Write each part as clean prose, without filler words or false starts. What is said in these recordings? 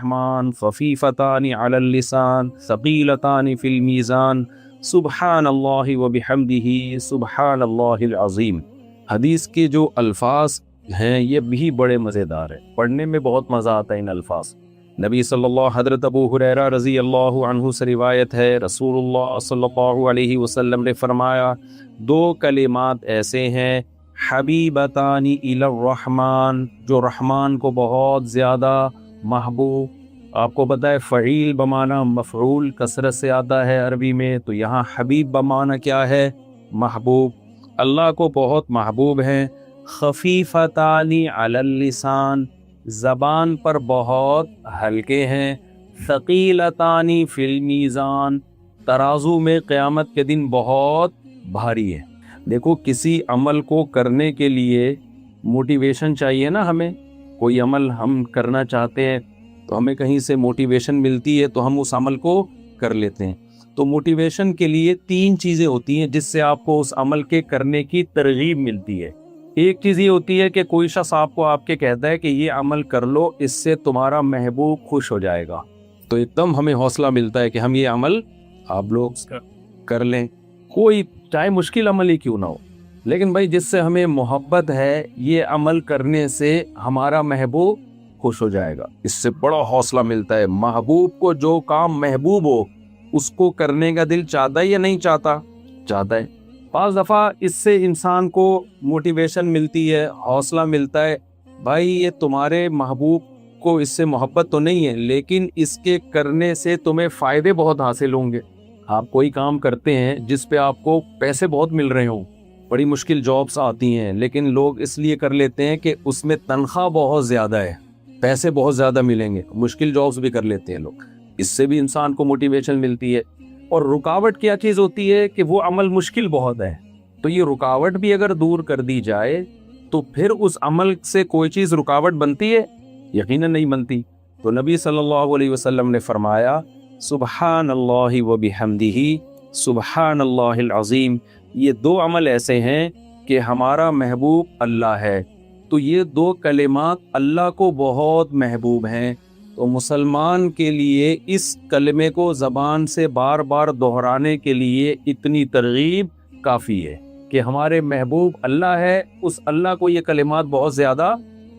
الرحمن خفیفتان علی اللسان ثقیلتان فی المیزان سبحان اللہ وبحمدہ سبحان اللہ العظیم۔ حدیث کے جو الفاظ ہیں یہ بھی بڑے مزیدار ہیں، پڑھنے میں بہت مزہ آتا ہے ان الفاظ۔ نبی صلی اللہ حضرت ابو ہریرہ رضی اللہ عنہ سے روایت ہے، رسول اللہ صلی اللہ علیہ وسلم نے فرمایا، دو کلمات ایسے ہیں حبیبتان الی الرحمن، جو رحمان کو بہت زیادہ محبوب۔ آپ کو پتہ ہے فعیل بمعنی مفعول کثرت سے آتا ہے عربی میں، تو یہاں حبیب بمعنی کیا ہے؟ محبوب، اللہ کو بہت محبوب ہیں۔ خفیفتان علی اللسان، زبان پر بہت ہلکے ہیں۔ ثقیلتان فی المیزان، ترازو میں قیامت کے دن بہت بھاری ہے۔ دیکھو کسی عمل کو کرنے کے لیے موٹیویشن چاہیے نا، ہمیں کوئی عمل ہم کرنا چاہتے ہیں تو ہمیں کہیں سے موٹیویشن ملتی ہے تو ہم اس عمل کو کر لیتے ہیں۔ تو موٹیویشن کے لیے تین چیزیں ہوتی ہیں جس سے آپ کو اس عمل کے کرنے کی ترغیب ملتی ہے۔ ایک چیز یہ ہوتی ہے کہ کوئی شخص آپ کو آ کے کہتا ہے کہ یہ عمل کر لو، اس سے تمہارا محبوب خوش ہو جائے گا، تو ایک دم ہمیں حوصلہ ملتا ہے کہ ہم یہ عمل آپ لوگ کر لیں، کوئی چاہے مشکل عمل ہی کیوں نہ ہو، لیکن بھائی جس سے ہمیں محبت ہے یہ عمل کرنے سے ہمارا محبوب خوش ہو جائے گا، اس سے بڑا حوصلہ ملتا ہے۔ محبوب کو جو کام محبوب ہو اس کو کرنے کا دل چاہتا ہے یا نہیں چاہتا؟ چاہتا ہے۔ بعض دفعہ اس سے انسان کو موٹیویشن ملتی ہے، حوصلہ ملتا ہے، بھائی یہ تمہارے محبوب کو اس سے محبت تو نہیں ہے لیکن اس کے کرنے سے تمہیں فائدے بہت حاصل ہوں گے۔ آپ کوئی کام کرتے ہیں جس پہ آپ کو پیسے بہت مل رہے ہوں، بڑی مشکل جابس آتی ہیں لیکن لوگ اس لیے کر لیتے ہیں کہ اس میں تنخواہ بہت زیادہ ہے، پیسے بہت زیادہ ملیں گے، مشکل جابس بھی کر لیتے ہیں لوگ، اس سے بھی انسان کو موٹیویشن ملتی ہے۔ اور رکاوٹ کیا چیز ہوتی ہے کہ وہ عمل مشکل بہت ہے، تو یہ رکاوٹ بھی اگر دور کر دی جائے تو پھر اس عمل سے کوئی چیز رکاوٹ بنتی ہے؟ یقیناً نہیں بنتی۔ تو نبی صلی اللہ علیہ وسلم نے فرمایا سبحان اللہ وبحمدہ سبحان اللہ العظیم، یہ دو عمل ایسے ہیں کہ ہمارا محبوب اللہ ہے، تو یہ دو کلمات اللہ کو بہت محبوب ہیں، تو مسلمان کے لیے اس کلمے کو زبان سے بار بار دہرانے کے لیے اتنی ترغیب کافی ہے کہ ہمارے محبوب اللہ ہے، اس اللہ کو یہ کلمات بہت زیادہ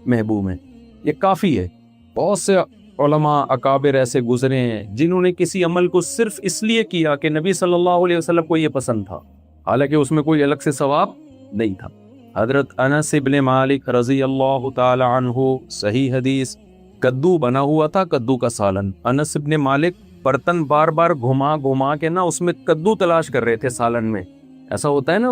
محبوب ہیں، یہ کافی ہے۔ بہت سے علماء اکابر ایسے گزرے ہیں جنہوں نے کسی عمل کو صرف اس لیے کیا کہ نبی صلی اللہ علیہ وسلم کو یہ پسند تھا، حالانکہ اس میں کوئی الگ سے ثواب نہیں تھا۔ حضرت انس بن مالک رضی اللہ تعالی عنہ، صحیح حدیث، کدو بنا ہوا تھا، کدو کا سالن، انس بن مالک برتن بار بار گھما گھما کے نا اس میں کدو تلاش کر رہے تھے سالن میں۔ ایسا ہوتا ہے نا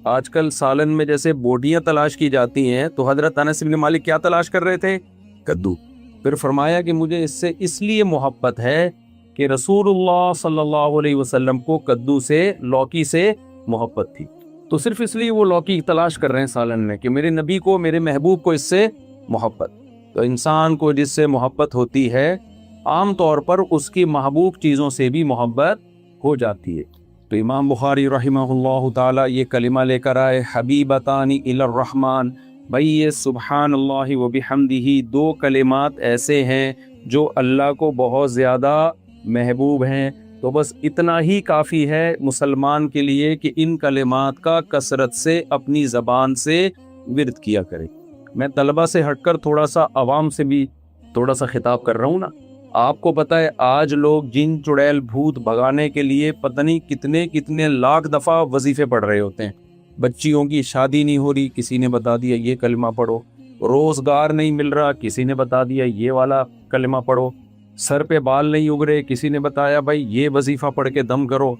آج کل سالن میں جیسے بوٹیاں تلاش کی جاتی ہیں، تو حضرت انس بن مالک کیا تلاش کر رہے تھے؟ کدو۔ پھر فرمایا کہ مجھے اس سے اس لیے محبت ہے کہ رسول اللہ صلی اللہ علیہ وسلم کو کدو سے، لوکی سے محبت تھی، تو صرف اس لیے وہ لوکی تلاش کر رہے ہیں سالن میں کہ میرے نبی کو، میرے محبوب کو اس سے محبت۔ تو انسان کو جس سے محبت ہوتی ہے عام طور پر اس کی محبوب چیزوں سے بھی محبت ہو جاتی ہے۔ تو امام بخاری رحمہ اللہ تعالی یہ کلمہ لے کر آئے حبیبتان الی الرحمن، بھائی یہ سبحان اللہ وبحمدہ دو کلمات ایسے ہیں جو اللہ کو بہت زیادہ محبوب ہیں، تو بس اتنا ہی کافی ہے مسلمان کے لیے کہ ان کلمات کا کثرت سے اپنی زبان سے ورد کیا کرے۔ میں طلبہ سے ہٹ کر تھوڑا سا عوام سے بھی تھوڑا سا خطاب کر رہا ہوں نا۔ آپ کو پتہ ہے آج لوگ جن چڑیل بھوت بھگانے کے لیے پتہ نہیں کتنے کتنے لاکھ دفعہ وظیفے پڑھ رہے ہوتے ہیں۔ بچیوں کی شادی نہیں ہو رہی، کسی نے بتا دیا یہ کلمہ پڑھو، روزگار نہیں مل رہا، کسی نے بتا دیا یہ والا کلمہ پڑھو، سر پہ بال نہیں اگ رہے، کسی نے بتایا بھائی یہ وظیفہ پڑھ کے دم کرو،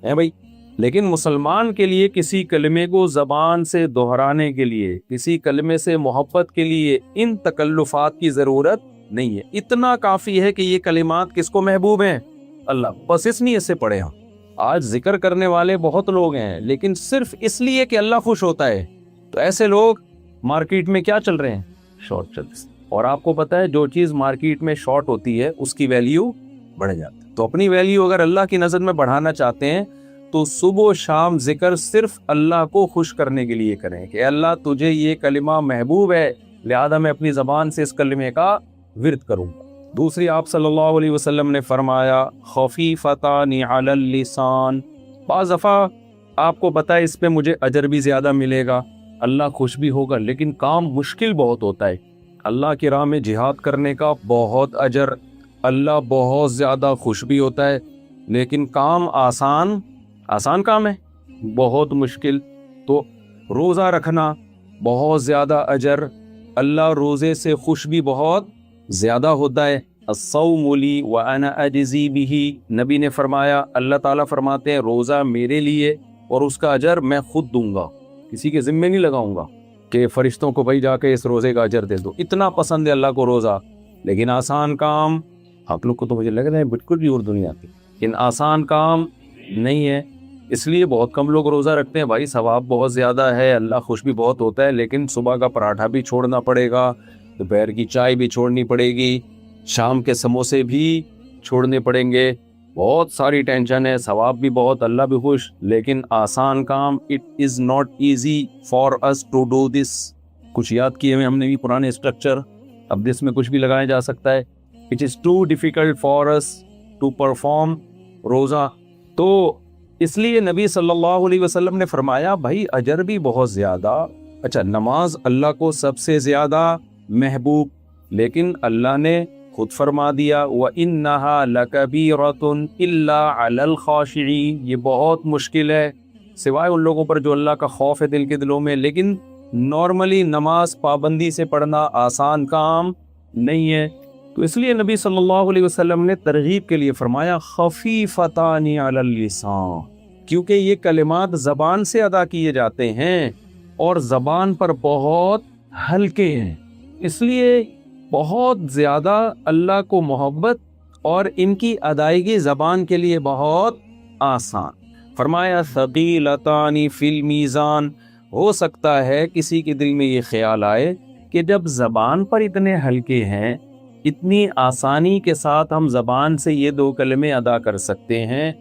ہے بھائی۔ لیکن مسلمان کے لیے کسی کلمے کو زبان سے دہرانے کے لیے، کسی کلمے سے محبت کے لیے ان تکلفات کی ضرورت نہیں ہے، اتنا کافی ہے کہ یہ کلمات کس کو محبوب ہیں؟ اللہ، بس اس نیت سے پڑھے ہم۔ آج ذکر کرنے والے بہت لوگ ہیں لیکن صرف اس لیے کہ اللہ خوش ہوتا ہے، تو ایسے لوگ مارکیٹ میں کیا چل رہے ہیں؟ شارٹ چل رہے ہیں۔ اور آپ کو پتہ ہے جو چیز مارکیٹ میں شارٹ ہوتی ہے اس کی ویلیو بڑھ جاتی ہے۔ تو اپنی ویلیو اگر اللہ کی نظر میں بڑھانا چاہتے ہیں تو صبح و شام ذکر صرف اللہ کو خوش کرنے کے لیے کریں کہ اللہ تجھے یہ کلمہ محبوب ہے، لہذا میں اپنی زبان سے اس کلمے کا ورد کروں گا۔ دوسری آپ صلی اللہ علیہ وسلم نے فرمایا خفیفتان علی اللسان، بعض دفعہ آپ کو پتہ ہے اس پہ مجھے اجر بھی زیادہ ملے گا، اللہ خوش بھی ہوگا، لیکن کام مشکل بہت ہوتا ہے۔ اللہ کی راہ میں جہاد کرنے کا بہت اجر، اللہ بہت زیادہ خوش بھی ہوتا ہے، لیکن کام آسان کام ہے، بہت مشکل۔ تو روزہ رکھنا بہت زیادہ اجر، اللہ روزے سے خوش بھی بہت زیادہ ہوتا ہے۔ الصوم لی وانا اجزی بہ، نبی نے فرمایا، اللہ تعالیٰ فرماتے ہیں روزہ میرے لیے اور اس کا اجر میں خود دوں گا، کسی کے ذمے نہیں لگاؤں گا کہ فرشتوں کو بھائی جا کے اس روزے کا اجر دے دو۔ اتنا پسند ہے اللہ کو روزہ، لیکن آسان کام، آپ لوگ کو تو مجھے لگ رہا ہے بالکل بھی اردو نہیں آتی، لیکن آسان کام نہیں ہے، اس لیے بہت کم لوگ روزہ رکھتے ہیں۔ بھائی ثواب بہت زیادہ ہے، اللہ خوش بھی بہت ہوتا ہے، لیکن صبح کا پراٹھا بھی چھوڑنا پڑے گا، دوپہر کی چائے بھی چھوڑنی پڑے گی، شام کے سموسے بھی چھوڑنے پڑیں گے، بہت ساری ٹینشن ہے، ثواب بھی بہت، اللہ بھی خوش، لیکن آسان کام it is not easy for us to do this. کچھ یاد کیے ہوئے ہم نے بھی پرانے اسٹرکچر، اب دس میں کچھ بھی لگایا جا سکتا ہے۔ It is too difficult for us to perform روزہ۔ تو اس لیے نبی صلی اللہ علیہ وسلم نے فرمایا بھائی اجر بھی بہت زیادہ، اچھا نماز اللہ کو سب سے زیادہ محبوب، لیکن اللہ نے خود فرما دیا وَإِنَّهَا لَكَبِيرَةٌ إِلَّا عَلَى الْخَاشِعِينَ، یہ بہت مشکل ہے سوائے ان لوگوں پر جو اللہ کا خوف ہے دل کے دلوں میں، لیکن نارملی نماز پابندی سے پڑھنا آسان کام نہیں ہے۔ تو اس لیے نبی صلی اللہ علیہ وسلم نے ترغیب کے لیے فرمایا خفیفتان علی اللسان، کیونکہ یہ کلمات زبان سے ادا کیے جاتے ہیں اور زبان پر بہت ہلکے ہیں، اس لیے بہت زیادہ اللہ کو محبت اور ان کی ادائیگی زبان کے لیے بہت آسان۔ فرمایا ثقیلتان فی المیزان، ہو سکتا ہے کسی کے دل میں یہ خیال آئے کہ جب زبان پر اتنے ہلکے ہیں، اتنی آسانی کے ساتھ ہم زبان سے یہ دو کلمے ادا کر سکتے ہیں،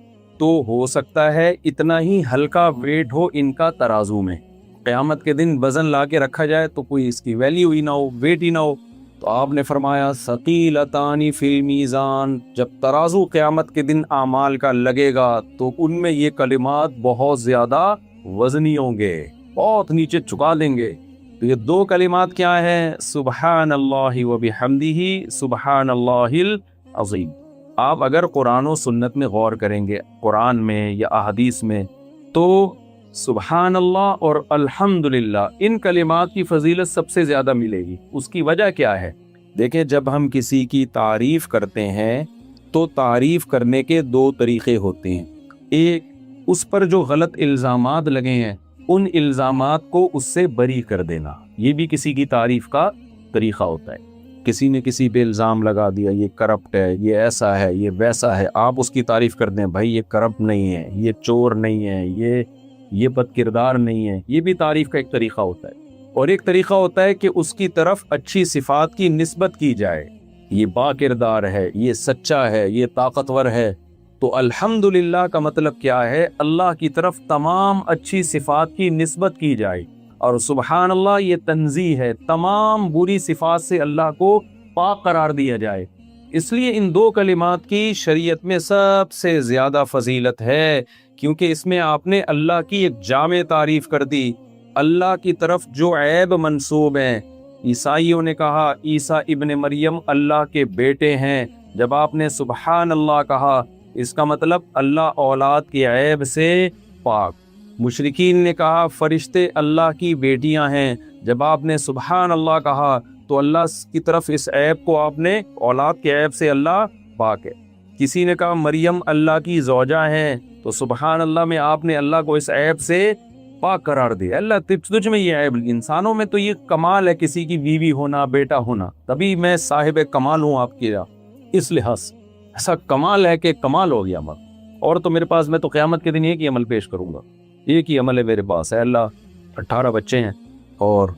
تو ہو سکتا ہے اتنا ہی ہلکا ویٹ ہو ان کا ترازو میں، قیامت کے دن وزن لا کے رکھا جائے تو کوئی اس کی ویلیو ہی نہ ہو، ویٹ ہی نہ ہو۔ تو آپ نے فرمایا ثقیلتان فی المیزان، جب ترازو قیامت کے دن اعمال کا لگے گا تو ان میں یہ کلمات بہت زیادہ وزنی ہوں گے، بہت نیچے چکا دیں گے۔ تو یہ دو کلمات کیا ہیں؟ سبحان اللہ و بحمدہ سبحان اللہ العظیم۔ آپ اگر قرآن و سنت میں غور کریں گے، قرآن میں یا احادیث میں، تو سبحان اللہ اور الحمدللہ ان کلمات کی فضیلت سب سے زیادہ ملے گی۔ اس کی وجہ کیا ہے؟ دیکھیں جب ہم کسی کی تعریف کرتے ہیں تو تعریف کرنے کے دو طریقے ہوتے ہیں، ایک اس پر جو غلط الزامات لگے ہیں ان الزامات کو اس سے بری کر دینا، یہ بھی کسی کی تعریف کا طریقہ ہوتا ہے۔ کسی نے کسی پہ الزام لگا دیا یہ کرپٹ ہے، یہ ایسا ہے، یہ ویسا ہے، آپ اس کی تعریف کر دیں بھائی یہ کرپٹ نہیں ہے، یہ چور نہیں ہے، یہ بد کردار نہیں ہے، یہ بھی تعریف کا ایک طریقہ ہوتا ہے۔ اور ایک طریقہ ہوتا ہے کہ اس کی طرف اچھی صفات کی نسبت کی جائے، یہ با کردار ہے، یہ سچا ہے، یہ طاقتور ہے۔ تو الحمدللہ کا مطلب کیا ہے؟ اللہ کی طرف تمام اچھی صفات کی نسبت کی جائے، اور سبحان اللہ یہ تنزیہ ہے، تمام بری صفات سے اللہ کو پاک قرار دیا جائے۔ اس لیے ان دو کلمات کی شریعت میں سب سے زیادہ فضیلت ہے، کیونکہ اس میں آپ نے اللہ کی ایک جامع تعریف کر دی، اللہ کی طرف جو عیب منسوب ہیں۔ عیسائیوں نے کہا عیسیٰ ابن مریم اللہ کے بیٹے ہیں، جب آپ نے سبحان اللہ کہا اس کا مطلب اللہ اولاد کی عیب سے پاک۔ مشرکین نے کہا فرشتے اللہ کی بیٹیاں ہیں، جب آپ نے سبحان اللہ کہا تو اللہ کی طرف اس عیب کو آپ نے، اولاد کے عیب سے اللہ پاک ہے۔ کسی نے کہا مریم اللہ کی زوجہ ہیں، تو سبحان اللہ میں آپ نے اللہ کو اس عیب سے پاک قرار دیا۔ اللہ تجھ میں یہ عیب، انسانوں میں تو یہ کمال ہے کسی کی بیوی ہونا، بیٹا ہونا، تبھی میں صاحب کمال ہوں آپ کی، اس لحاظ سے ایسا کمال ہے کہ کمال ہو گیا عمل۔ اور تو میرے پاس، میں تو قیامت کے دن ایک ہی عمل پیش کروں گا، ایک ہی عمل ہے میرے پاس، ہے اللہ 18 بچے ہیں اور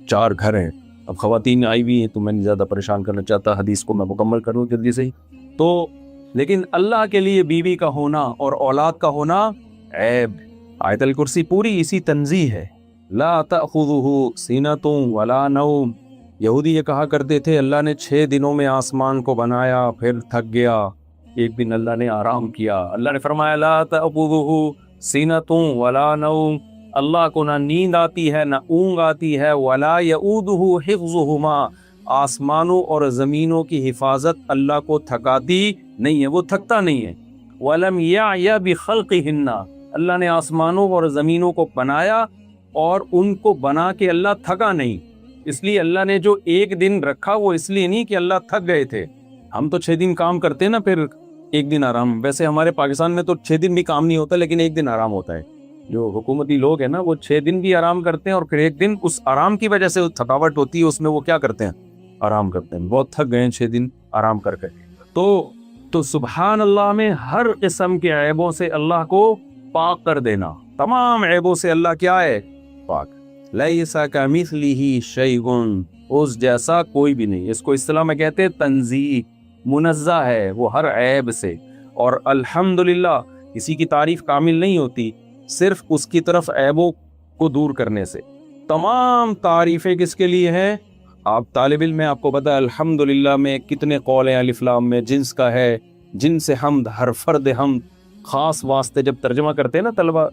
4 گھر ہیں۔ اب خواتین آئی ہوئی ہیں تو میں نہیں زیادہ پریشان کرنا چاہتا، حدیث کو میں مکمل کروں جلدی سے ہی۔ تو لیکن اللہ کے لیے بیوی کا ہونا اور اولاد کا ہونا عیب۔ آیت الکرسی پوری اسی تنزیہ ہے، لا تأخذہ سنۃ ولا نوم، یہودی یہ کہا کرتے تھے اللہ نے 6 دنوں میں آسمان کو بنایا پھر تھک گیا، ایک دن اللہ نے آرام کیا۔ اللہ نے فرمایا لا تأخذہ سنۃ ولا نوم، اللہ کو نہ نیند آتی ہے نہ اونگ آتی ہے، ولا یؤودہ حفظہما، آسمانوں اور زمینوں کی حفاظت اللہ کو تھکاتی نہیں ہے، وہ تھکتا نہیں ہے۔ وَلَمْ يَعْيَ بِخَلْقِهِنَّ، اللہ نے آسمانوں اور زمینوں کو بنایا اور ان کو بنا کے اللہ تھکا نہیں۔ اس لیے اللہ نے جو ایک دن رکھا وہ اس لیے نہیں کہ اللہ تھک گئے تھے۔ ہم تو 6 دن کام کرتے ہیں نا، پھر ایک دن آرام۔ ویسے ہمارے پاکستان میں تو 6 دن بھی کام نہیں ہوتا، لیکن ایک دن آرام ہوتا ہے۔ جو حکومتی لوگ ہیں نا وہ 6 دن بھی آرام کرتے ہیں، اور پھر ایک دن اس آرام کی وجہ سے تھکاوٹ ہوتی ہے، اس میں وہ کیا کرتے ہیں؟ آرام کرتے ہیں۔ بہت تھک گئے ہیں 6 دن آرام کر کے۔ تو سبحان اللہ میں ہر قسم کے عیبوں سے اللہ کو پاک کر دینا، تمام عیبوں سے اللہ کیا ہے؟ پاک۔ لیس کمثلہ شیء، اس جیسا کوئی بھی نہیں۔ اس کو اصطلاح میں کہتے ہیں تنزیہ، منزہ ہے وہ ہر عیب سے۔ اور الحمدللہ کسی کی تعریف کامل نہیں ہوتی صرف اس کی طرف عیبوں کو دور کرنے سے۔ تمام تعریفیں کس کے لیے ہیں؟ آپ طالب علم میں آپ کو پتا ہے الحمدللہ میں کتنے قول ہیں الف لام میں، جنس کا ہے، جن سے حمد، ہر فرد حمد، خاص واسطے جب ترجمہ کرتے ہیں نا طلبہ،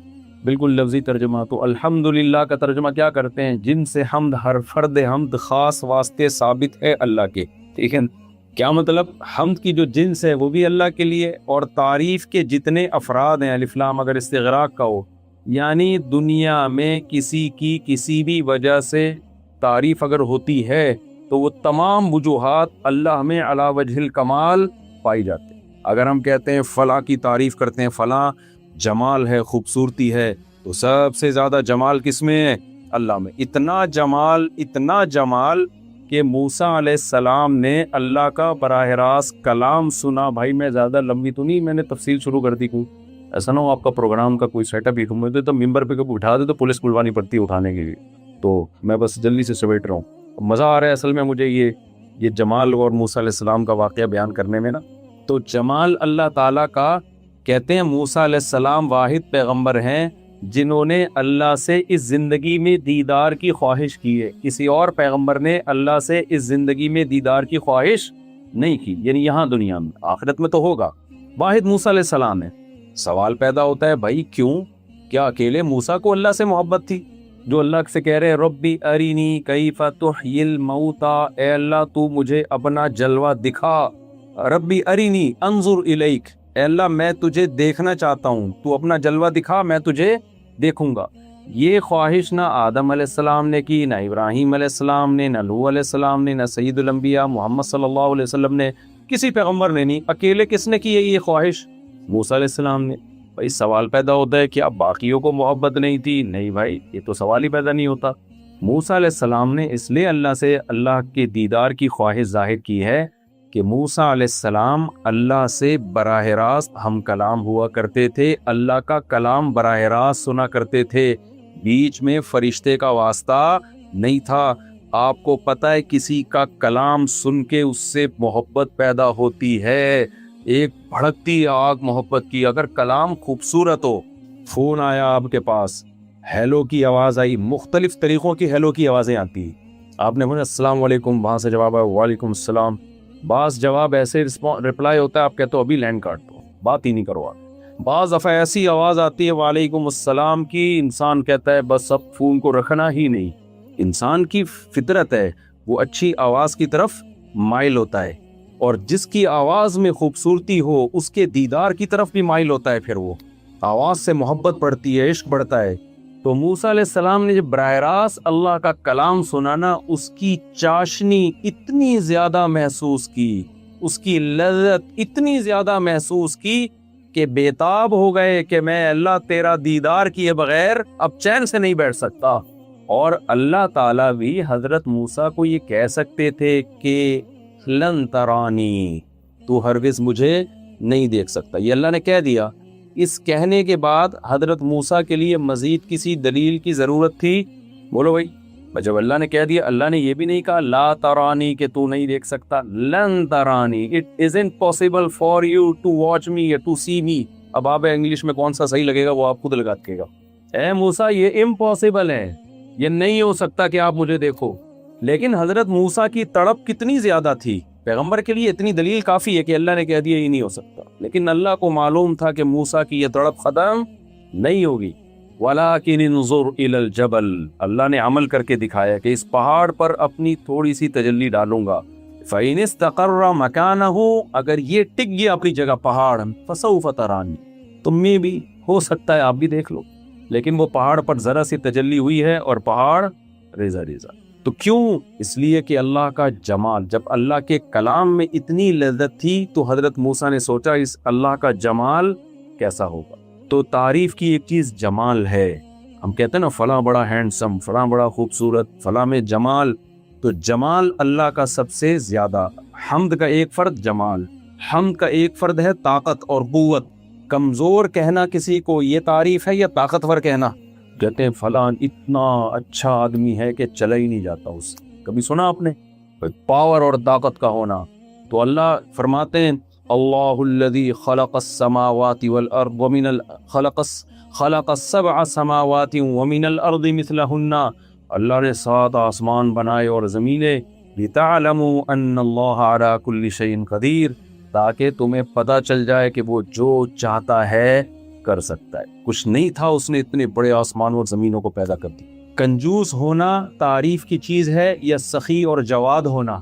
بالکل لفظی ترجمہ، تو الحمدللہ کا ترجمہ کیا کرتے ہیں؟ جن سے حمد، ہر فرد حمد، خاص واسطے ثابت ہے اللہ کے۔ ٹھیک ہے، کیا مطلب؟ حمد کی جو جنس ہے وہ بھی اللہ کے لیے، اور تعریف کے جتنے افراد ہیں الف لام اگر استغراق کا ہو، یعنی دنیا میں کسی کی کسی بھی وجہ سے تعریف اگر ہوتی ہے تو وہ تمام وجوہات اللہ میں علی وجہ الکمال پائی جاتے ہیں۔ اگر ہم کہتے ہیں فلاں کی تعریف کرتے ہیں، فلاں جمال ہے، خوبصورتی ہے، تو سب سے زیادہ جمال کس میں ہے؟ اللہ میں۔ اتنا جمال کہ موسیٰ علیہ السلام نے اللہ کا براہ راست کلام سنا۔ بھائی میں زیادہ لمبی تو نہیں میں نے تفصیل شروع کر دی، کوئی ایسا نہ ہو آپ کا پروگرام کا کوئی سیٹ اپ ہی ہوتے تو ممبر پہ کبھی اٹھا دے تو پولیس بلوانی پڑتی ہے اٹھانے کے لیے، تو میں بس جلدی سے سمیٹ رہا ہوں۔ مزہ آ رہا ہے اصل میں مجھے یہ جمال اور موسیٰ علیہ السلام کا واقعہ بیان کرنے میں نا۔ تو جمال اللہ تعالیٰ کا، کہتے ہیں موسیٰ علیہ السلام واحد پیغمبر ہیں جنہوں نے اللہ سے اس زندگی میں دیدار کی خواہش کی ہے، کسی اور پیغمبر نے اللہ سے اس زندگی میں دیدار کی خواہش نہیں کی، یعنی یہاں دنیا میں، آخرت میں تو ہوگا۔ واحد موسیٰ علیہ السلام ہے۔ سوال پیدا ہوتا ہے بھائی کیوں؟ کیا اکیلے موسیٰ کو اللہ سے محبت تھی جو اللہ سے کہہ رہے ربی ارینی کیف تحیی الموتی، اے اللہ تو مجھے اپنا جلوہ دکھا، ربی ارینی انظر الیک، اے اللہ میں تجھے دیکھنا چاہتا ہوں، تو اپنا جلوہ دکھا میں تجھے دیکھوں گا۔ یہ خواہش نہ آدم علیہ السلام نے کی، نہ ابراہیم علیہ السلام نے، نہ نوح علیہ السلام نے، نہ سید الانبیاء محمد صلی اللہ علیہ وسلم نے، کسی پیغمبر نے نہیں۔ اکیلے کس نے کی ہے یہ خواہش؟ موسیٰ علیہ السلام نے۔ بھائی سوال پیدا ہوتا ہے کہ اب باقیوں کو محبت نہیں تھی؟ نہیں بھائی، یہ تو سوال ہی پیدا نہیں ہوتا۔ موسیٰ علیہ السلام نے اس لیے اللہ سے اللہ کے دیدار کی خواہش ظاہر کی ہے کہ موسیٰ علیہ السلام اللہ سے براہ راست ہم کلام ہوا کرتے تھے، اللہ کا کلام براہ راست سنا کرتے تھے، بیچ میں فرشتے کا واسطہ نہیں تھا۔ آپ کو پتہ ہے کسی کا کلام سن کے اس سے محبت پیدا ہوتی ہے، ایک بھڑکتی آگ محبت کی۔ اگر کلام خوبصورت ہو، فون آیا آپ کے پاس، ہیلو کی آواز آئی، مختلف طریقوں کی ہیلو کی آوازیں آتی ہیں، آپ نے بولا السلام علیکم، وہاں سے جواب آیا وعلیکم السلام، بعض جواب ایسے رپلائی ہوتا ہے آپ کہتے ہو ابھی لینڈ کاٹ دو، بات ہی نہیں کرو آپ۔ بعض دفعہ ایسی آواز آتی ہے وعلیکم السلام کی، انسان کہتا ہے بس اب فون کو رکھنا ہی نہیں۔ انسان کی فطرت ہے وہ اچھی آواز کی طرف مائل ہوتا ہے، اور جس کی آواز میں خوبصورتی ہو اس کے دیدار کی طرف بھی مائل ہوتا ہے، پھر وہ آواز سے محبت بڑھتی ہے، عشق بڑھتا ہے۔ تو موسیٰ علیہ السلام نے جب براہ راست اللہ کا کلام سنا نا، اس کی چاشنی اتنی زیادہ محسوس کی، اس کی لذت اتنی زیادہ محسوس کی کہ بےتاب ہو گئے کہ میں اللہ تیرا دیدار کیے بغیر اب چین سے نہیں بیٹھ سکتا۔ اور اللہ تعالیٰ بھی حضرت موسیٰ کو یہ کہہ سکتے تھے کہ لن ترانی، تو ہرگز مجھے نہیں دیکھ سکتا، یہ اللہ نے کہہ دیا۔ اس کہنے کے بعد حضرت موسیٰ کے لیے مزید کسی دلیل کی ضرورت تھی؟ بولو بھائی، جب اللہ نے کہہ دیا، اللہ نے یہ بھی نہیں کہا لا ترانی کہ تو نہیں دیکھ سکتا، لن ترانی، it isn't possible for you to watch me or to see me۔ اب آپ انگلش میں کون سا صحیح لگے گا وہ آپ خود لگا کے گا۔ اے موسیٰ یہ امپاسبل ہے، یہ نہیں ہو سکتا کہ آپ مجھے دیکھو، لیکن حضرت موسیٰ کی تڑپ کتنی زیادہ تھی، پیغمبر کے لیے اتنی دلیل کافی ہے کہ اللہ نے کہہ دیا یہ نہیں ہو سکتا، لیکن اللہ کو معلوم تھا کہ موسیٰ کی یہ تڑپ ختم نہیں ہوگی۔ وَلَٰكِنِ انظُرْ إِلَى الْجَبَلِ، اللہ نے عمل کر کے دکھایا کہ اس پہاڑ پر اپنی تھوڑی سی تجلی ڈالوں گا، فَإِنِ اسْتَقَرَّ مَكَانَهُ، اگر یہ ٹک گیا اپنی جگہ پہاڑ، فَسَوْفَ تَرَانِي، تم میں بھی ہو سکتا ہے آپ بھی دیکھ لو۔ لیکن وہ پہاڑ پر ذرا سی تجلی ہوئی ہے اور پہاڑ ریزہ ریزہ۔ تو کیوں؟ اس لیے کہ اللہ کا جمال، جب اللہ کے کلام میں اتنی لذت تھی تو حضرت موسیٰ نے سوچا اس اللہ کا جمال کیسا ہوگا۔ تو تعریف کی ایک چیز جمال ہے، ہم کہتے ہیں نا فلاں بڑا ہینڈسم، فلاں بڑا خوبصورت، فلاں میں جمال، تو جمال اللہ کا سب سے زیادہ۔ حمد کا ایک فرد جمال، حمد کا ایک فرد ہے طاقت اور قوت۔ کمزور کہنا کسی کو یہ تعریف ہے یا طاقتور کہنا؟ کہتے ہیں فلاں اتنا اچھا آدمی ہے کہ چلا ہی نہیں جاتا اس سے، کبھی سنا آپ نے؟ پاور اور طاقت کا ہونا۔ تو اللہ فرماتے ہیں اللہ الذی خلق السماوات والارض خلق السبع سماوات ومن الارض مثلہن، اللہ نے 7 آسمان بنائے اور زمینیں، لتعلموا ان اللہ علی کل شیء قدیر، تاکہ تمہیں پتہ چل جائے کہ وہ جو چاہتا ہے کر سکتا ہے۔ کچھ نہیں تھا، اس نے اتنے بڑے آسمان اور زمینوں کو پیدا کر دی۔ کنجوس ہونا تعریف کی چیز ہے یا سخی اور جواد ہونا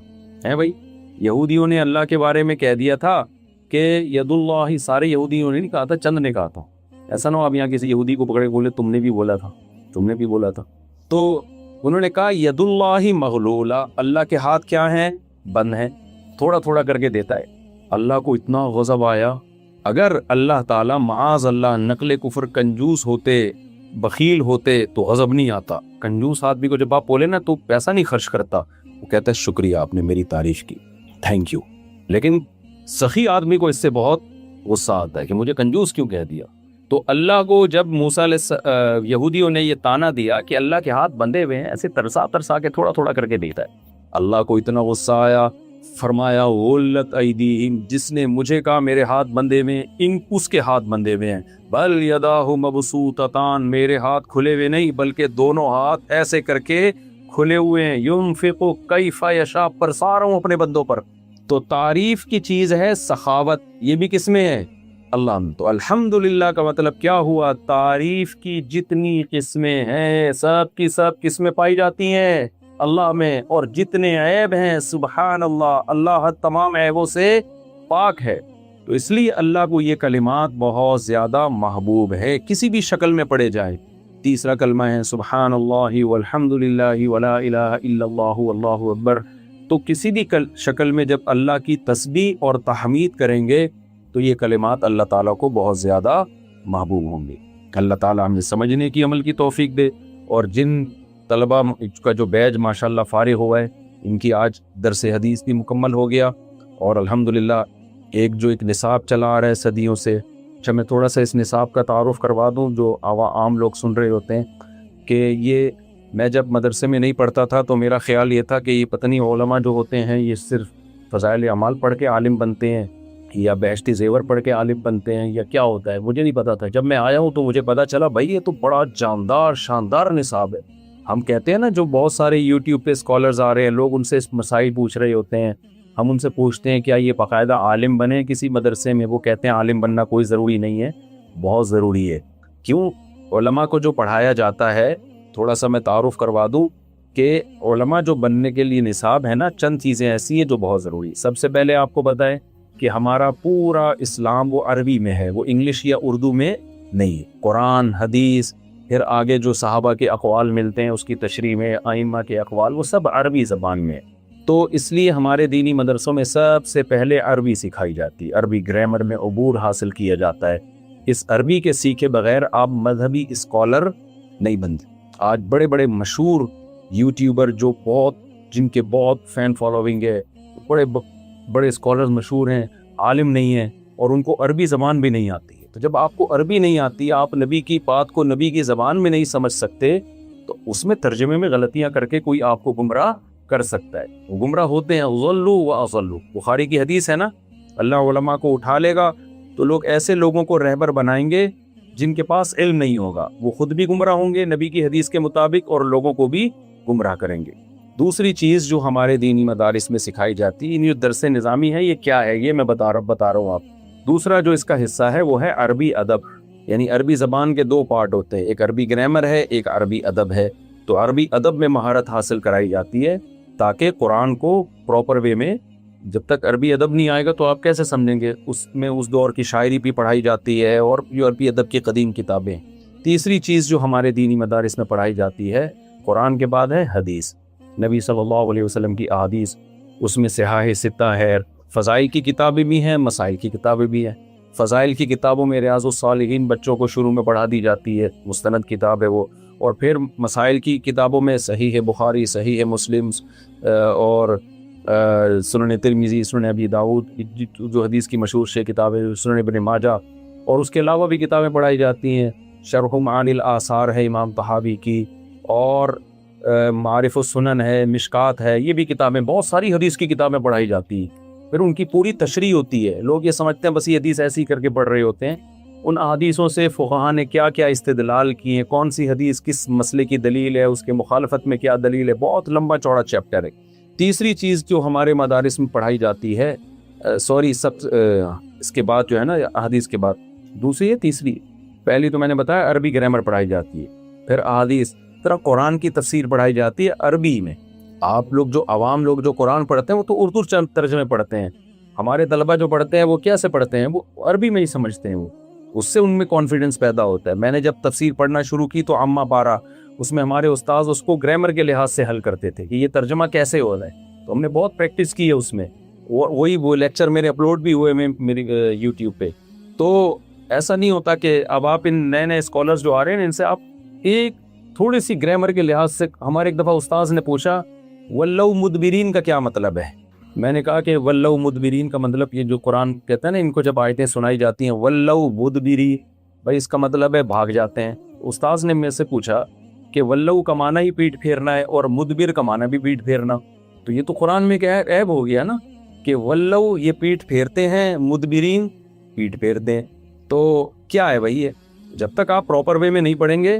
ہے؟ بھائی یہودیوں نے اللہ کے بارے میں کہہ دیا تھا کہ ید اللہ، سارے یہودیوں نے نہیں کہا تھا، چند نے کہا تھا۔ ایسا نہ ہو آپ یہاں کسی یہودی کو پکڑے بولے تم نے بھی بولا تھا، تم نے بھی بولا تھا۔ تو انہوں نے کہا ید اللہ مغلولہ، اللہ کے ہاتھ کیا ہیں؟ بند ہیں، تھوڑا تھوڑا کر کے دیتا ہے۔ اللہ کو اتنا غضب آیا، اگر اللہ تعالیٰ معاذ اللہ نقل کفر کنجوس ہوتے، بخیل ہوتے تو غضب نہیں آتا۔ کنجوس آدمی کو جب آپ بولے نا تو پیسہ نہیں خرچ کرتا، وہ کہتا ہے شکریہ آپ نے میری تعریف کی، تھینک یو۔ لیکن سخی آدمی کو اس سے بہت غصہ آتا ہے کہ مجھے کنجوس کیوں کہہ دیا۔ تو اللہ کو جب موسیٰ یہودیوں نے یہ تانا دیا کہ اللہ کے ہاتھ بندھے ہوئے ہیں، ایسے ترسا ترسا کے تھوڑا تھوڑا کر کے دیتا ہے، اللہ کو اتنا غصہ آیا، فرمایا غلت ایدیہم، جس نے مجھے کہا میرے ہاتھ بندھے ہوئے ہیں، اس کے ہاتھ بندھے ہوئے ہیں، بل یداہ مبسوطتان، میرے ہاتھ کھلے ہوئے نہیں بلکہ دونوں ہاتھ ایسے کر کے کھلے ہوئے ہیں، ینفق کیف یشاء، برسا رہا ہوں اپنے بندوں پر۔ تو تعریف کی چیز ہے سخاوت، یہ بھی کس میں ہے؟ اللہ میں۔ تو الحمدللہ کا مطلب کیا ہوا؟ تعریف کی جتنی قسمیں ہیں سب کی سب کس میں پائی جاتی ہیں؟ اللہ میں۔ اور جتنے عیب ہیں سبحان اللہ، اللہ تمام عیبوں سے پاک ہے۔ تو اس لیے اللہ کو یہ کلمات بہت زیادہ محبوب ہے، کسی بھی شکل میں پڑھے جائے۔ تیسرا کلمہ ہے سبحان اللہ والحمدللہ ولا الہ الا اللہ واللہ اکبر۔ تو کسی بھی شکل میں جب اللہ کی تسبیح اور تحمید کریں گے تو یہ کلمات اللہ تعالیٰ کو بہت زیادہ محبوب ہوں گے۔ اللہ تعالیٰ ہمیں سمجھنے کی عمل کی توفیق دے، اور جن طلبہ کا جو بیچ ماشاءاللہ فارغ ہوا ہے، ان کی آج درس حدیث بھی مکمل ہو گیا، اور الحمدللہ ایک نصاب چلا آ رہا ہے صدیوں سے۔ اچھا میں تھوڑا سا اس نصاب کا تعارف کروا دوں جو عام لوگ سن رہے ہوتے ہیں، کہ یہ میں جب مدرسے میں نہیں پڑھتا تھا تو میرا خیال یہ تھا کہ یہ پتنی علماء جو ہوتے ہیں یہ صرف فضائل اعمال پڑھ کے عالم بنتے ہیں یا بہشتی زیور پڑھ کے عالم بنتے ہیں یا کیا ہوتا ہے، مجھے نہیں پتا تھا۔ جب میں آیا ہوں تو مجھے پتا چلا بھائی یہ تو بڑا جاندار شاندار نصاب ہے۔ ہم کہتے ہیں نا جو بہت سارے یوٹیوب پہ اسکالرز آ رہے ہیں، لوگ ان سے مسائل پوچھ رہے ہوتے ہیں، ہم ان سے پوچھتے ہیں کیا یہ باقاعدہ عالم بنے کسی مدرسے میں؟ وہ کہتے ہیں عالم بننا کوئی ضروری نہیں ہے، بہت ضروری ہے۔ کیوں؟ علماء کو جو پڑھایا جاتا ہے، تھوڑا سا میں تعارف کروا دوں کہ علماء جو بننے کے لیے نصاب ہے نا، چند چیزیں ایسی ہیں جو بہت ضروری۔ سب سے پہلے آپ کو بتائیں کہ ہمارا پورا اسلام وہ عربی میں ہے، وہ انگلش یا اردو میں نہیں۔ قرآن، حدیث، پھر آگے جو صحابہ کے اقوال ملتے ہیں اس کی تشریح میں، ائمہ کے اقوال، وہ سب عربی زبان میں۔ تو اس لیے ہمارے دینی مدرسوں میں سب سے پہلے عربی سکھائی جاتی ہے، عربی گرامر میں عبور حاصل کیا جاتا ہے۔ اس عربی کے سیکھے بغیر آپ مذہبی اسکالر نہیں بنتے۔ آج بڑے بڑے مشہور یوٹیوبر جو جن کے بہت فین فالوئنگ ہے، بڑے اسکالرز مشہور ہیں، عالم نہیں ہیں اور ان کو عربی زبان بھی نہیں آتی ہے۔ تو جب آپ کو عربی نہیں آتی، آپ نبی کی بات کو نبی کی زبان میں نہیں سمجھ سکتے، تو اس میں ترجمے میں غلطیاں کر کے کوئی آپ کو گمراہ کر سکتا ہے۔ وہ گمراہ ہوتے ہیں، ضلوا واضلوا، بخاری کی حدیث ہے نا، اللہ علماء کو اٹھا لے گا تو لوگ ایسے لوگوں کو رہبر بنائیں گے جن کے پاس علم نہیں ہوگا، وہ خود بھی گمراہ ہوں گے نبی کی حدیث کے مطابق اور لوگوں کو بھی گمراہ کریں گے۔ دوسری چیز جو ہمارے دینی مدارس میں سکھائی جاتی ہے، یہ درس نظامی ہے، یہ کیا ہے یہ میں بتا رہا ہوں آپ۔ دوسرا جو اس کا حصہ ہے وہ ہے عربی ادب، یعنی عربی زبان کے دو پارٹ ہوتے ہیں، ایک عربی گرامر ہے، ایک عربی ادب ہے۔ تو عربی ادب میں مہارت حاصل کرائی جاتی ہے تاکہ قرآن کو پراپر وے میں، جب تک عربی ادب نہیں آئے گا تو آپ کیسے سمجھیں گے؟ اس میں اس دور کی شاعری بھی پڑھائی جاتی ہے اور جو عربی ادب کی قدیم کتابیں۔ تیسری چیز جو ہمارے دینی مدارس میں پڑھائی جاتی ہے قرآن کے بعد ہے حدیث، نبی صلی اللہ علیہ وسلم کی احادیث، اس میں صحاح ستہ ہے، فضائل کی کتابیں بھی ہیں، مسائل کی کتابیں بھی ہیں۔ فضائل کی کتابوں میں ریاض الصالحین بچوں کو شروع میں پڑھا دی جاتی ہے، مستند کتاب ہے وہ، اور پھر مسائل کی کتابوں میں صحیح بخاری، صحیح مسلم اور سنن ترمذی، سنن ابی داؤد جو حدیث کی مشہور سے کتابیں، سنن ابن ماجہ، اور اس کے علاوہ بھی کتابیں پڑھائی جاتی ہیں۔ شرح معانی الآثار ہے امام طحاوی کی، اور معارف السنن ہے، مشکات ہے، یہ بھی کتابیں، بہت ساری حدیث کی کتابیں پڑھائی جاتی ہیں۔ پھر ان کی پوری تشریح ہوتی ہے، لوگ یہ سمجھتے ہیں بس یہ حدیث ایسی کر کے پڑھ رہے ہوتے ہیں، ان احادیثوں سے فقہاء نے کیا کیا استدلال کیے، کون سی حدیث کس مسئلے کی دلیل ہے، اس کے مخالفت میں کیا دلیل ہے، بہت لمبا چوڑا چیپٹر ہے۔ تیسری چیز جو ہمارے مدارس میں پڑھائی جاتی ہے، اس کے بعد جو ہے نا احادیث کے بعد دوسری ہے، تیسری، پہلی تو میں نے بتایا عربی گرامر پڑھائی جاتی ہے، پھر احادیث، طرح قرآن کی تفسیر پڑھائی جاتی ہے عربی میں۔ آپ لوگ جو عوام لوگ جو قرآن پڑھتے ہیں وہ تو اردو ترجمے پڑھتے ہیں، ہمارے طلبہ جو پڑھتے ہیں وہ کیسے پڑھتے ہیں؟ وہ عربی میں ہی سمجھتے ہیں، وہ اس سے ان میں کانفیڈنس پیدا ہوتا ہے۔ میں نے جب تفسیر پڑھنا شروع کی تو عامہ پارہ، اس میں ہمارے استاذ اس کو گرامر کے لحاظ سے حل کرتے تھے کہ یہ ترجمہ کیسے ہو رہا ہے، تو ہم نے بہت پریکٹس کی ہے اس میں، وہ لیکچر میرے اپلوڈ بھی ہوئے میری یوٹیوب پہ۔ تو ایسا نہیں ہوتا کہ اب آپ ان نئے نئے اسکالرز جو آ رہے ہیں ان سے آپ ایک تھوڑی سی گرامر کے لحاظ سے، ہمارے ایک دفعہ استاذ نے پوچھا ولو مدبرین کا کیا مطلب ہے؟ میں نے کہا کہ ولو مدبرین کا مطلب یہ جو قرآن کہتا ہے نا، ان کو جب آیتیں سنائی جاتی ہیں ولو مدبری، بھائی اس کا مطلب ہے بھاگ جاتے ہیں۔ استاذ نے مجھ سے پوچھا کہ ولو کا معنی ہی پیٹ پھیرنا ہے اور مدبر کا معنی بھی پیٹ پھیرنا، تو یہ تو قرآن میں کیا ہے، عیب ہو گیا نا کہ ولو یہ پیٹ پھیرتے ہیں، مدبرین پیٹ پھیرتے ہیں، تو کیا ہے بھائی؟ یہ جب تک آپ پراپر وے میں نہیں پڑھیں گے،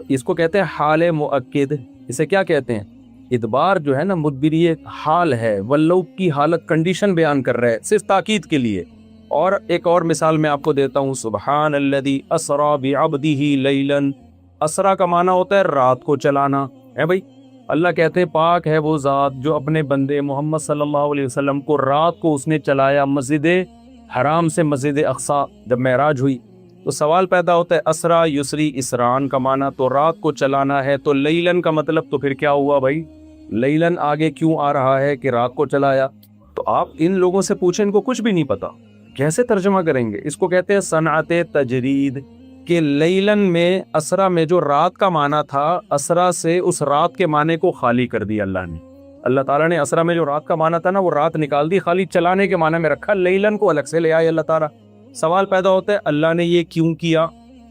اس کو کہتے ہیں حال مؤکد، اسے کیا کہتے ہیں؟ ادبار جو ہے نا، مدبری حال ہے، ولو کی حالت، کنڈیشن بیان کر رہا ہے صرف تاکید کے لیے۔ اور ایک اور مثال میں آپ کو دیتا ہوں، سبحان الذی اسری بعبدہ لیلا، اسرا کا معنی ہوتا ہے رات کو چلانا ہے بھائی، اللہ کہتے ہیں پاک ہے وہ ذات جو اپنے بندے محمد صلی اللہ علیہ وسلم کو رات کو اس نے چلایا مسجد حرام سے مسجد اقصی جب معراج ہوئی۔ تو سوال پیدا ہوتا ہے اسرا یسری اسران کا معنی تو رات کو چلانا ہے، تو لیلن کا مطلب تو پھر کیا ہوا بھائی؟ لیلن آگے کیوں آ رہا ہے کہ رات کو چلایا؟ تو آپ ان لوگوں سے پوچھیں، ان کو کچھ بھی نہیں پتا، کیسے ترجمہ کریں گے؟ اس کو کہتے ہیں صنعت تجرید، کہ لیلن میں اسرا میں جو رات کا معنی تھا، اسرا سے اس رات کے معنی کو خالی کر دیا اللہ نے۔ اللہ تعالیٰ نے اسرا میں جو رات کا معنی تھا نا، وہ رات نکال دی، خالی چلانے کے معنی میں رکھا، لیلن کو الگ سے لے آئے اللہ تعالیٰ۔ سوال پیدا ہوتا ہے اللہ نے یہ کیوں کیا؟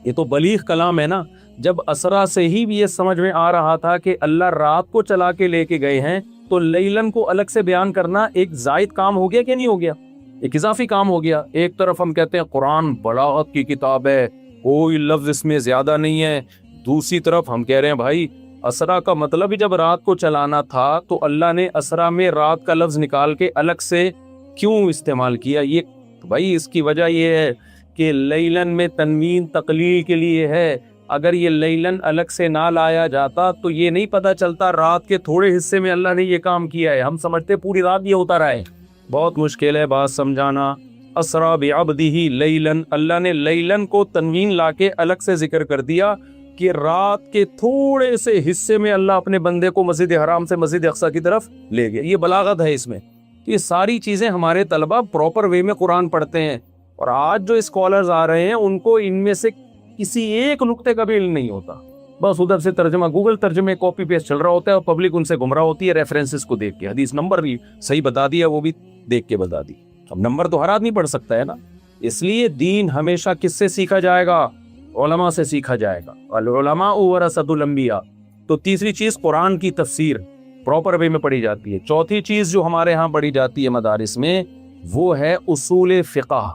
یہ تو بلیغ کلام ہے نا، جب اسرا سے ہی بھی یہ سمجھ میں آ رہا تھا کہ اللہ رات کو چلا کے لے کے گئے ہیں، تو لیلن کو الگ سے بیان کرنا ایک زائد کام ہو گیا کہ نہیں ہو گیا؟ ایک اضافی کام ہو گیا۔ ایک طرف ہم کہتے ہیں قرآن بلاغت کی کتاب ہے، کوئی لفظ اس میں زیادہ نہیں ہے، دوسری طرف ہم کہہ رہے ہیں بھائی اسرا کا مطلب ہی جب رات کو چلانا تھا تو اللہ نے اسرا میں رات کا لفظ نکال کے الگ سے کیوں استعمال کیا؟ یہ بھائی اس کی وجہ یہ ہے کہ لیلن میں تنوین تقلیل کے لیے ہے، اگر یہ لیلن الگ سے نہ لایا جاتا تو یہ نہیں پتا چلتا رات کے تھوڑے حصے میں اللہ نے یہ کام کیا ہے، ہم سمجھتے پوری رات یہ ہوتا رہا ہے۔ بہت مشکل ہے بات سمجھانا۔ اسرا بعبدہ لیلن، اللہ نے لیلن کو تنوین لا کے الگ سے ذکر کر دیا کہ رات کے تھوڑے سے حصے میں اللہ اپنے بندے کو مسجد حرام سے مسجد اقصی کی طرف لے گیا، یہ بلاغت ہے اس میں۔ یہ ساری چیزیں ہمارے طلبہ پراپر وے میں قرآن پڑھتے ہیں، اور آج جو اسکالرز آ رہے ہیں ان کو ان میں سے کسی ایک نقطے کا بھی علم نہیں ہوتا، بس ادھر سے ترجمہ، گوگل ترجمے کاپی پیسٹ چل رہا ہوتا ہے اور پبلک ان سے گمراہ ہوتی ہے ریفرنسز کو دیکھ کے، حدیث نمبر بھی صحیح بتا دیا، وہ بھی دیکھ کے بتا دی۔ اب نمبر تو ہر آدمی پڑھ سکتا ہے نا، اس لیے دین ہمیشہ کس سے سیکھا جائے گا؟ علماء سے سیکھا جائے گا، العلماء ورثۃ الانبیاء۔ تو تیسری چیز قرآن کی تفسیر پراپر وے میں پڑھی جاتی ہے۔ چوتھی چیز جو ہمارے ہاں پڑھی جاتی ہے مدارس میں وہ ہے اصول فقہ،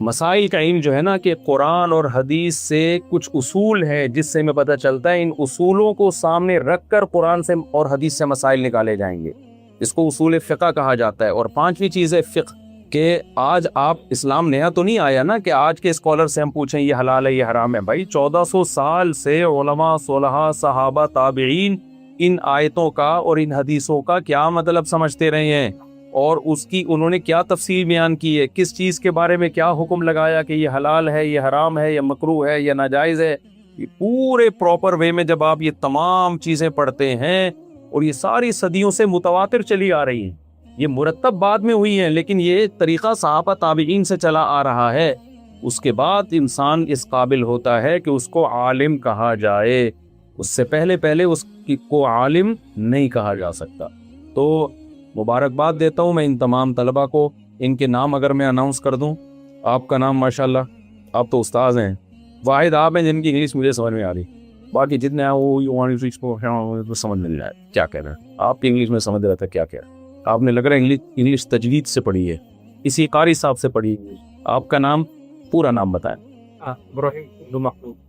مسائل کا علم جو ہے نا کہ قرآن اور حدیث سے کچھ اصول ہیں جس سے ہمیں پتہ چلتا ہے، ان اصولوں کو سامنے رکھ کر قرآن سے اور حدیث سے مسائل نکالے جائیں گے، اس کو اصول فقہ کہا جاتا ہے۔ اور پانچویں چیز ہے فقہ، کہ آج آپ اسلام نیا تو نہیں آیا نا کہ آج کے اسکالر سے ہم پوچھیں یہ حلال ہے یہ حرام ہے۔ بھائی 1400 سال سے علماء صلحاء صحابہ تابعین ان آیتوں کا اور ان حدیثوں کا کیا مطلب سمجھتے رہے ہیں، اور اس کی انہوں نے کیا تفسیر بیان کی ہے، کس چیز کے بارے میں کیا حکم لگایا کہ یہ حلال ہے یہ حرام ہے یا مکروہ ہے یا ناجائز ہے۔ یہ پورے پراپر وے میں جب آپ یہ تمام چیزیں پڑھتے ہیں، اور یہ ساری صدیوں سے متواتر چلی آ رہی ہیں، یہ مرتب بعد میں ہوئی ہیں لیکن یہ طریقہ صحابہ تابعین سے چلا آ رہا ہے، اس کے بعد انسان اس قابل ہوتا ہے کہ اس کو عالم کہا جائے، اس سے پہلے اس کو عالم نہیں کہا جا سکتا۔ تو مبارکباد دیتا ہوں میں ان تمام طلبہ کو، ان کے نام اگر میں اناؤنس کر دوں، آپ کا نام ماشاءاللہ آپ تو استاذ ہیں، واحد آپ ہیں جن کی انگلش مجھے سمجھ میں آ رہی، باقی جتنے ہیں وہ سمجھ مل جائے کیا کہہ رہے ہیں، آپ کی انگلش میں سمجھ رہا تھا کیا کہہ رہے ہیں، آپ نے لگ رہا ہے انگلش تجوید سے پڑھی ہے، اسی قاری صاحب سے پڑھی ہے۔ آپ کا نام پورا نام بتائیں۔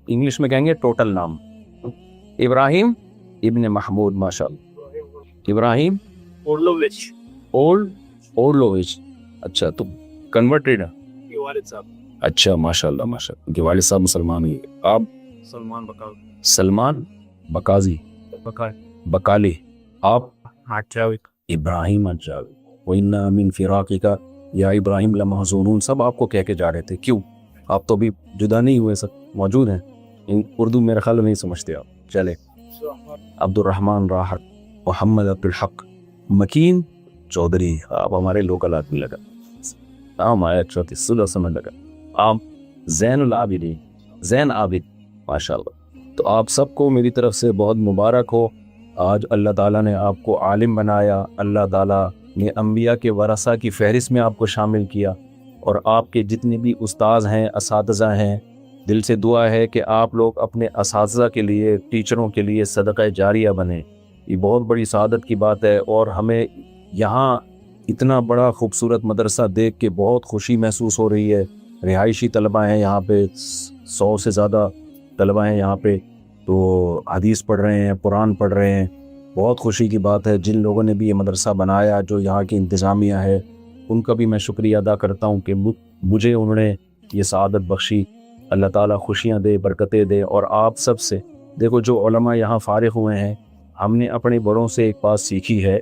انگلش میں کہیں گے ٹوٹل نام۔ ابراہیم ابن محمود، ماشاءاللہ۔ ابراہیم اورلووچ، اچھا تو کنورٹڈ ہے؟ والد صاحب، اچھا ماشاءاللہ ماشاءاللہ، ان کے والد صاحب مسلمان ہیں۔ آپ؟ سلمان بکازی بکالی۔ آپ؟ ابراہیم اجاوی۔ وَإِنَّا مِن فِرَاقِكَ یا ابراہیم لَمَحْزُونُونَ، سب آپ کو کہہ کے جا رہے تھے، کیوں؟ آپ تو ابھی جدا نہیں ہوئے، سب موجود ہیں، اردو میرے خیال نہیں سمجھتے آپ۔ چلے، عبد الرحمن راحت، محمد عبدالحق مکین چودھری، آپ ہمارے لوکل آدمی لگا، نام آیا چوتھی صلح سمجھ لگا۔ آپ زین العابدین، زین عابد، ماشاءاللہ۔ تو آپ سب کو میری طرف سے بہت مبارک ہو، آج اللہ تعالیٰ نے آپ کو عالم بنایا، اللہ تعالیٰ نے انبیاء کے ورثہ کی فہرست میں آپ کو شامل کیا، اور آپ کے جتنے بھی استاذ ہیں اساتذہ ہیں، دل سے دعا ہے کہ آپ لوگ اپنے اساتذہ کے لیے، ٹیچروں کے لیے صدقہ جاریہ بنیں، یہ بہت بڑی سعادت کی بات ہے۔ اور ہمیں یہاں اتنا بڑا خوبصورت مدرسہ دیکھ کے بہت خوشی محسوس ہو رہی ہے، رہائشی طلبہ ہیں یہاں پہ، 100 سے زیادہ طلبہ ہیں یہاں پہ، تو حدیث پڑھ رہے ہیں، قرآن پڑھ رہے ہیں، بہت خوشی کی بات ہے۔ جن لوگوں نے بھی یہ مدرسہ بنایا، جو یہاں کی انتظامیہ ہے، ان کا بھی میں شکریہ ادا کرتا ہوں کہ مجھے انہوں نے یہ سعادت بخشی۔ اللہ تعالیٰ خوشیاں دے، برکتیں دے۔ اور آپ سب سے دیکھو، جو علماء یہاں فارغ ہوئے ہیں، ہم نے اپنے بڑوں سے ایک بات سیکھی ہے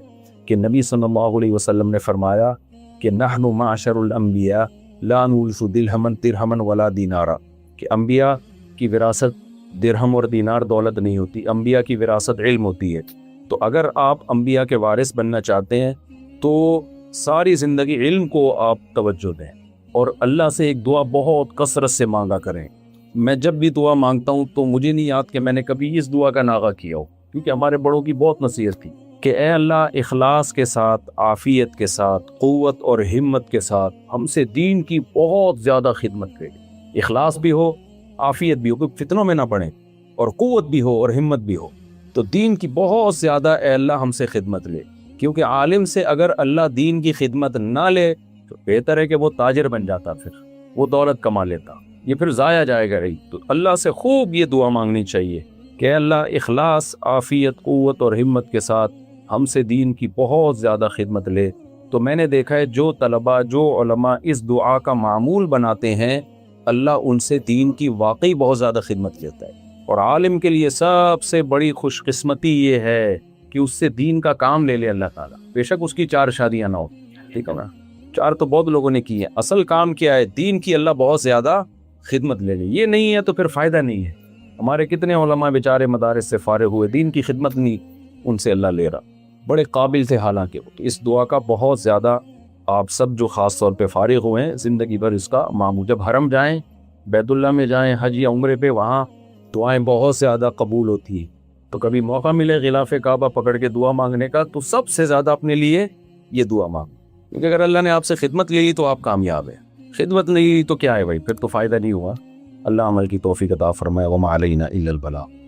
کہ نبی صلی اللہ علیہ وسلم نے فرمایا کہ نحن معاشر الانبیاء لا نورث درہما درہما ولا دینارا، کہ انبیاء کی وراثت درہم اور دینار دولت نہیں ہوتی، انبیاء کی وراثت علم ہوتی ہے۔ تو اگر آپ انبیاء کے وارث بننا چاہتے ہیں تو ساری زندگی علم کو آپ توجہ دیں، اور اللہ سے ایک دعا بہت کثرت سے مانگا کریں۔ میں جب بھی دعا مانگتا ہوں تو مجھے نہیں یاد کہ میں نے کبھی اس دعا کا ناغہ کیا ہو، کیونکہ ہمارے بڑوں کی بہت نصیحت تھی کہ اے اللہ اخلاص کے ساتھ، عافیت کے ساتھ، قوت اور ہمت کے ساتھ ہم سے دین کی بہت زیادہ خدمت کرے، اخلاص بھی ہو، عافیت بھی ہو، کوئی فتنوں میں نہ پڑیں، اور قوت بھی ہو اور ہمت بھی ہو، تو دین کی بہت زیادہ اے اللہ ہم سے خدمت لے، کیونکہ عالم سے اگر اللہ دین کی خدمت نہ لے تو بہتر ہے کہ وہ تاجر بن جاتا، پھر وہ دولت کما لیتا، یہ پھر ضائع جائے گا رہی۔ تو اللہ سے خوب یہ دعا مانگنی چاہیے کہ اللہ اخلاص، عافیت، قوت اور ہمت کے ساتھ ہم سے دین کی بہت زیادہ خدمت لے۔ تو میں نے دیکھا ہے جو طلباء، جو علماء اس دعا کا معمول بناتے ہیں، اللہ ان سے دین کی واقعی بہت زیادہ خدمت لیتا ہے۔ اور عالم کے لیے سب سے بڑی خوش قسمتی یہ ہے کہ اس سے دین کا کام لے لے اللہ تعالیٰ، بے شک اس کی 4 شادیاں نہ ہو، ٹھیک ہے نا، 4 تو بہت لوگوں نے کی ہیں، اصل کام کیا ہے؟ دین کی اللہ بہت زیادہ خدمت لے لے، یہ نہیں ہے تو پھر فائدہ نہیں ہے۔ ہمارے کتنے علماء بیچارے مدارس سے فارغ ہوئے، دین کی خدمت نہیں ان سے اللہ لے رہا، بڑے قابل تھے حالانکہ وہ۔ اس دعا کا بہت زیادہ آپ سب جو خاص طور پہ فارغ ہوئے ہیں زندگی بھر اس کا معمول، جب حرم جائیں، بیت اللہ میں جائیں، حج یا عمرے پہ، وہاں دعائیں بہت زیادہ قبول ہوتی ہیں۔ تو کبھی موقع ملے غلاف کعبہ پکڑ کے دعا مانگنے کا تو سب سے زیادہ اپنے لیے یہ دعا مانگ، کیونکہ اگر اللہ نے آپ سے خدمت لے لی تو آپ کامیاب ہیں، خدمت نہیں لی تو کیا ہے بھائی، پھر تو فائدہ نہیں ہوا۔ اللہ عمل کی توفیق عطا فرمائے، وما علینا الا البلاغ۔